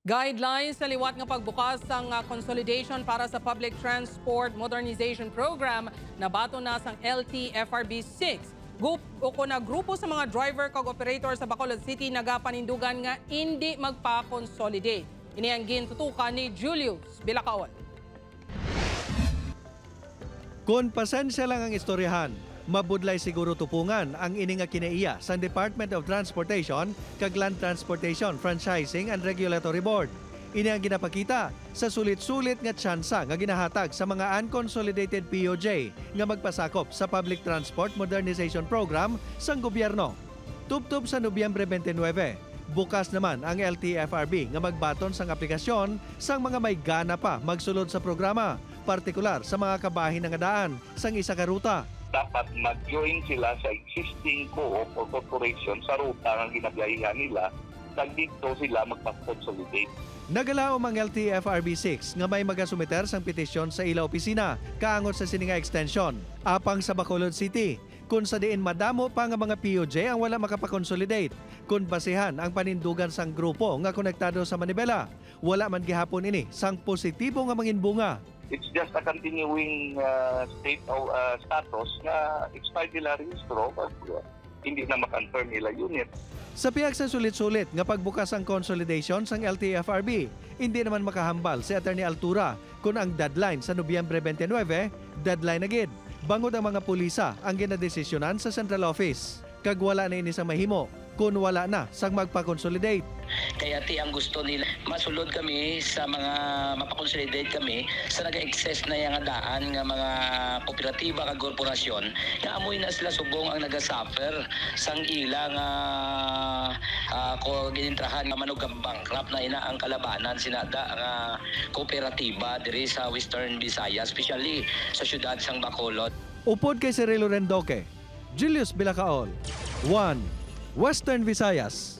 Guidelines sa liwat nga pagbukas sang consolidation para sa Public Transport Modernization Program na bato na sang LTFRB 6. Grupo sa mga driver kag operator sa Bacolod City nagapanindugan nga hindi magpa-consolidate. Ini ang gintutukan ni Julius Bilacaol. Kung pasensya lang ang istoryahan, mabudlay siguro tupungan ang ini nga kinaiya sa Department of Transportation kag Land Transportation Franchising and Regulatory Board. Ini ang ginapakita sa sulit-sulit nga tsansa nga ginahatag sa mga unconsolidated POJ nga magpasakop sa Public Transport Modernization Program sang gobyerno. Tubtob sa Nobyembre 29, bukas naman ang LTFRB nga magbaton sang aplikasyon sang mga may gana pa magsulod sa programa, partikular sa mga kabahin nga daan sang isa ka ruta. Dapat mag-join sila sa existing co-op or corporation sa ruta ng ginabiyahihan nila, tag dito sila magpa-consolidate. Nagalaom ang LTFRB 6 nga may magasumiter sang petisyon sa ila opisina kaangot sa sininga extension apang sa Bacolod City kung sa diin madamo pa nga mga POJ ang wala makapakonsolidate kung basihan ang panindugan sang grupo nga konektado sa Manibela. Wala man gihapon ini sang positibo nga manginbunga. It's just a continuing state of status na expired nila registro but hindi na makonfirm nila unit. Sa pihak sa sulit-sulit nga pagbukas ang consolidation sang LTFRB, hindi naman makahambal si Attorney Altura kung ang deadline sa Nobyembre 29, deadline na gid. Bangod ang mga pulisa ang ginadesisyonan sa Central Office. Kag wala na ini sa mahimo kung wala na sang magpa-consolidate. Kaya ang gusto nila, masulod kami sa mga mapakonsolidate kami sa naga-excess na yung daan ng mga kooperatiba kag korporasyon na amoy na sila subong ang nagasuffer sang ilang ko ginintrahan nga manugang bankrupt na ina ang kalabanan sinada nga kooperatiba diri sa Western Visayas, especially sa syudad sang Bacolod. Upod kay Cirilo Rendoque, Julius Bilacaol, 1 Western Visayas.